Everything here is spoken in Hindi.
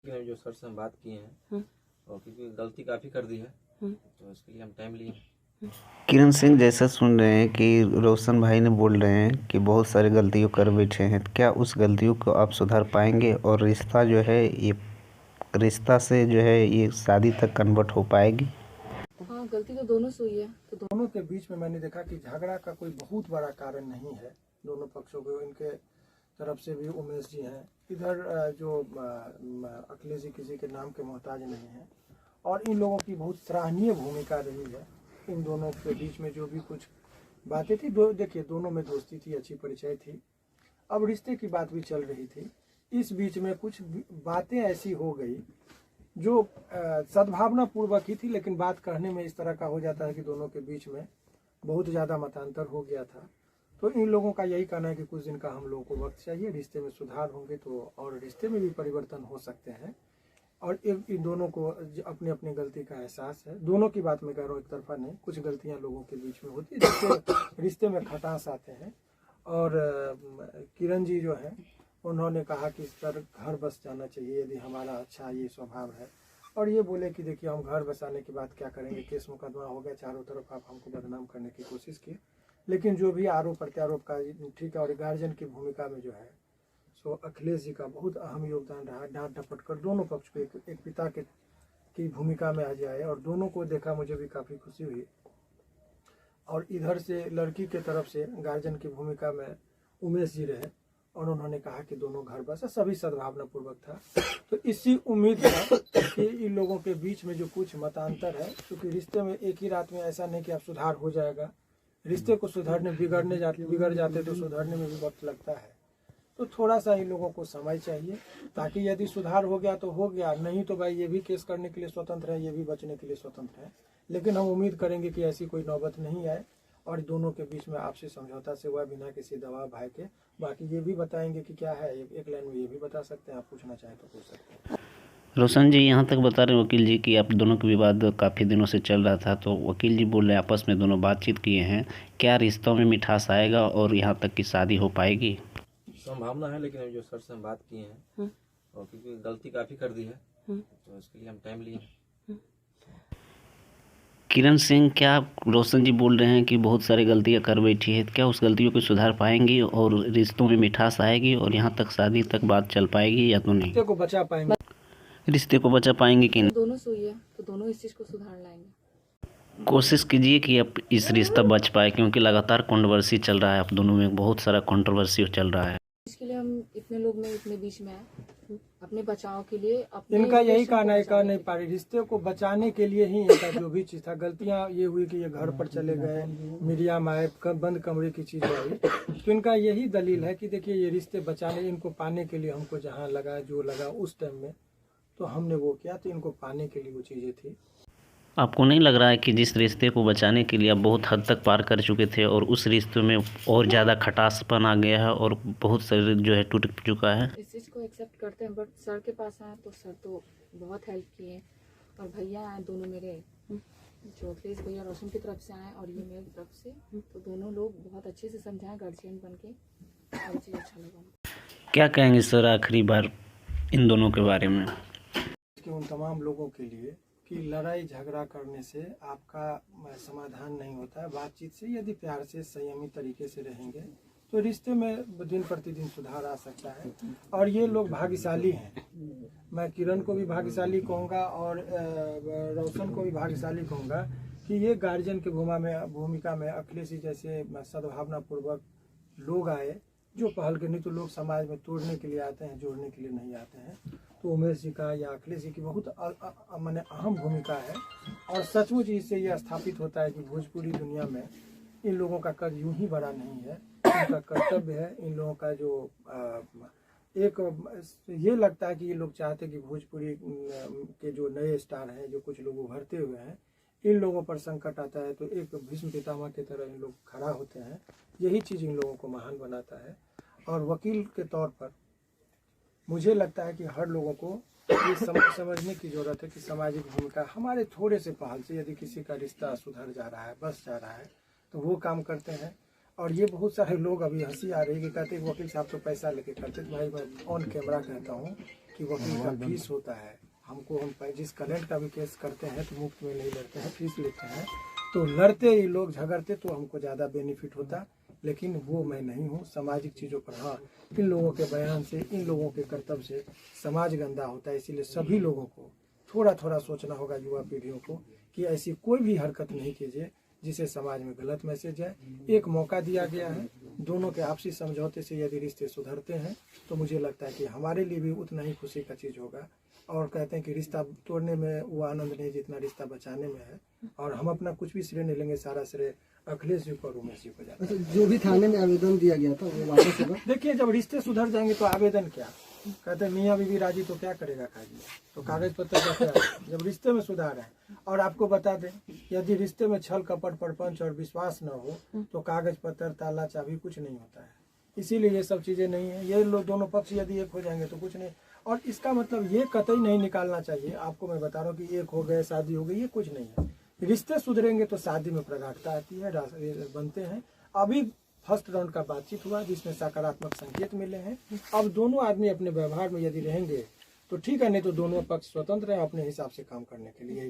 जो सर से हम बात किए हैं और क्योंकि गलती काफ़ी कर दी है तो इसके लिए हम टाइम लिए। किरण सिंह जैसा सुन रहे हैं कि रोशन भाई ने बोल रहे हैं कि बहुत सारी गलतियों कर बैठे हैं, तो क्या उस गलतियों को आप सुधार पाएंगे और रिश्ता जो है ये रिश्ता से जो है ये शादी तक कन्वर्ट हो पाएगी? हाँ, गलती तो दोनों से हुई है। तो दोनों के बीच में मैंने देखा कि झगड़ा का कोई बहुत बड़ा कारण नहीं है। दोनों पक्षों को, इनके तरफ से भी उमेश जी हैं, इधर जो अखिलेश जी किसी के नाम के मोहताज नहीं है और इन लोगों की बहुत सराहनीय भूमिका रही है। इन दोनों के बीच में जो भी कुछ बातें थी, देखिए दोनों में दोस्ती थी, अच्छी परिचय थी, अब रिश्ते की बात भी चल रही थी। इस बीच में कुछ बातें ऐसी हो गई जो सद्भावना पूर्वक ही थी, लेकिन बात कहने में इस तरह का हो जाता है कि दोनों के बीच में बहुत ज़्यादा मतांतर हो गया था। तो इन लोगों का यही कहना है कि कुछ दिन का हम लोगों को वक्त चाहिए, रिश्ते में सुधार होंगे तो और रिश्ते में भी परिवर्तन हो सकते हैं। और इन दोनों को अपनी अपनी गलती का एहसास है। दोनों की बात में कह रहा हूँ, एक तरफा नहीं, कुछ गलतियाँ लोगों के बीच में होती है जिससे रिश्ते में खटास आते हैं। और किरण जी जो है उन्होंने कहा कि सर घर बस जाना चाहिए यदि हमारा अच्छा ये स्वभाव है, और ये बोले कि देखिए हम घर बसाने के बाद क्या करेंगे, केस मुकदमा हो गया चारों तरफ, आप हमको बदनाम करने की कोशिश किए, लेकिन जो भी आरोप प्रत्यारोप का ठीक है। और गार्जियन की भूमिका में जो है सो अखिलेश जी का बहुत अहम योगदान रहा। डांट डपट कर दोनों पक्ष को एक पिता की भूमिका में आ जाए, और दोनों को देखा मुझे भी काफ़ी खुशी हुई। और इधर से लड़की के तरफ से गार्जियन की भूमिका में उमेश जी रहे और उन्होंने कहा कि दोनों घर बस, सभी सद्भावना पूर्वक था। तो इसी उम्मीद है कि इन लोगों के बीच में जो कुछ मतांतर है, क्योंकि रिश्ते में एक ही रात में ऐसा नहीं कि अब सुधार हो जाएगा, रिश्ते को सुधारने बिगड़ जाते तो सुधरने में भी वक्त लगता है। तो थोड़ा सा इन लोगों को समय चाहिए, ताकि यदि सुधार हो गया तो हो गया, नहीं तो भाई ये भी केस करने के लिए स्वतंत्र है, ये भी बचने के लिए स्वतंत्र है। लेकिन हम उम्मीद करेंगे कि ऐसी कोई नौबत नहीं आए और दोनों के बीच में आपसी समझौता से हुआ, बिना किसी दबाव भाई के। बाकी ये भी बताएंगे कि क्या है, एक लाइन में ये भी बता सकते हैं, आप पूछना चाहें तो पूछ सकते हैं। रोशन जी यहाँ तक बता रहे हैं वकील जी कि आप दोनों का विवाद काफ़ी दिनों से चल रहा था, तो वकील जी बोल रहे हैं आपस में दोनों बातचीत किए हैं, क्या रिश्तों में मिठास आएगा और यहाँ तक की शादी हो पाएगी? संभावना है, लेकिन जो सर से हम बात किए हैं और क्योंकि गलती काफ़ी कर दी है तो इसके लिए हम टाइम लिए। किरण सिंह, क्या रोशन जी बोल रहे हैं कि बहुत सारी गलतियां कर बैठी है, क्या उस गलतियों को सुधार पाएंगी और रिश्तों में मिठास आएगी और यहाँ तक शादी तक बात चल पाएगी या तो नहीं? रिश्ते को बचा पाएंगे, रिश्ते को बचा पाएंगे कि नहीं? दोनों से हुई है तो दोनों इस चीज़ को सुधार लाएंगे। कोशिश कीजिए कि आप इस रिश्ता बच पाए, क्योंकि लगातार कंट्रोवर्सी चल रहा है, आप दोनों में बहुत सारा कंट्रोवर्सी चल रहा है। इसके लिए हम इतने लोग में इतने बीच में आए अपने बचाव के लिए। अपने इनका यही कहना है, कह नहीं पा रही, रिश्ते को बचाने के लिए ही इनका जो भी चीज़ था। गलतियां ये हुई कि ये घर पर चले गए, मीडिया में आए, बंद कमरे की चीज़ आई, तो इनका यही दलील है कि देखिए ये रिश्ते बचाने, इनको पाने के लिए हमको जहाँ लगा जो लगा उस टाइम में तो हमने वो किया, तो इनको पाने के लिए वो चीज़ें थी। आपको नहीं लग रहा है कि जिस रिश्ते को बचाने के लिए आप बहुत हद तक पार कर चुके थे और उस रिश्ते में और ज़्यादा खटासपन आ गया है और बहुत सारे जो है टूट चुका है? इस चीज़ को एक्सेप्ट करते हैं, बट सर के पास आए तो सर तो बहुत हेल्प किए, और भैया आए दोनों मेरे, जो अखिलेश भैया रोशन की तरफ से आए और ये मेरी तरफ से, तो दोनों लोग बहुत अच्छे से समझाएं गार्जियन बन के, और चीज़ अच्छा लगा। क्या कहेंगे सर आखिरी बार इन दोनों के बारे में? कि उन तमाम लोगों के लिए कि लड़ाई झगड़ा करने से आपका समाधान नहीं होता है। बातचीत से, यदि प्यार से संयमी तरीके से रहेंगे तो रिश्ते में दिन प्रतिदिन सुधार आ सकता है। और ये लोग भाग्यशाली हैं, मैं किरण को भी भाग्यशाली कहूँगा और रोशन को भी भाग्यशाली कहूँगा कि ये गार्जियन की भूमिका में अखिलेश जी जैसे सद्भावना पूर्वक लोग आए, जो पहल के, नहीं तो लोग समाज में तोड़ने के लिए आते हैं, जोड़ने के लिए नहीं आते हैं। तो उमेश जी का या अखिलेश जी की बहुत माने अहम भूमिका है। और सचमुच इससे यह स्थापित होता है कि भोजपुरी दुनिया में इन लोगों का कद यूं ही बड़ा नहीं है, इनका कर्तव्य है। इन लोगों का जो एक ये लगता है कि ये लोग चाहते हैं कि भोजपुरी के जो नए स्टार हैं, जो कुछ लोग उभरते हुए हैं, इन लोगों पर संकट आता है तो एक भीष्म पितामह की तरह इन लोग खड़ा होते हैं। यही चीज़ इन लोगों को महान बनाता है। और वकील के तौर पर मुझे लगता है कि हर लोगों को ये समझने की ज़रूरत है कि सामाजिक भूमिका हमारे थोड़े से पहल से यदि किसी का रिश्ता सुधर जा रहा है, बस जा रहा है, तो वो काम करते हैं। और ये बहुत सारे लोग, अभी हंसी आ रही है कि कहते हैं वकील साहब तो पैसा लेके करते हैं। भाई मैं ऑन कैमरा कहता हूँ कि वकील का फीस होता है, हमको हम जिस क्लाइंट का भी केस करते हैं तो मुफ्त में नहीं लड़ते हैं, फीस लेते हैं। तो लड़ते ही लोग झगड़ते तो हमको ज़्यादा बेनिफिट होता, लेकिन वो मैं नहीं हूँ। सामाजिक चीज़ों पर हाँ, इन लोगों के बयान से, इन लोगों के कर्तव्य से समाज गंदा होता है। इसीलिए सभी लोगों को थोड़ा थोड़ा सोचना होगा, युवा पीढ़ियों को, कि ऐसी कोई भी हरकत नहीं कीजिए जिसे समाज में गलत मैसेज जाए। एक मौका दिया गया है, दोनों के आपसी समझौते से यदि रिश्ते सुधरते हैं तो मुझे लगता है कि हमारे लिए भी उतना ही खुशी का चीज़ होगा। और कहते हैं कि रिश्ता तोड़ने में वो आनंद नहीं जितना रिश्ता बचाने में है। और हम अपना कुछ भी श्रेय नहीं लेंगे, सारा श्रेय अखिलेश जी को और उमेश जी को जाता है। जो भी थाने में आवेदन दिया गया था वो वापस होगा। देखिए, जब रिश्ते सुधर जाएंगे तो आवेदन क्या, कहते हैं मियाँ बीवी राजी तो क्या करेगा काजी, तो कागज पत्र का क्या है? जब रिश्ते में सुधार है। और आपको बता दें, यदि रिश्ते में छल कपट परपंच और विश्वास न हो तो कागज पत्र ताला चाबी कुछ नहीं होता है। इसीलिए ये सब चीज़ें नहीं है। ये लोग दोनों पक्ष यदि एक हो जाएंगे तो कुछ नहीं। और इसका मतलब ये कतई नहीं निकालना चाहिए, आपको मैं बता रहा हूँ कि एक हो गए शादी हो गई, ये कुछ नहीं है। रिश्ते सुधरेंगे तो शादी में प्रगाढ़ता आती है, बनते हैं। अभी फर्स्ट राउंड का बातचीत हुआ जिसमें सकारात्मक संकेत मिले हैं। अब दोनों आदमी अपने व्यवहार में यदि रहेंगे तो ठीक है, नहीं तो दोनों पक्ष स्वतंत्र हैं अपने हिसाब से काम करने के लिए।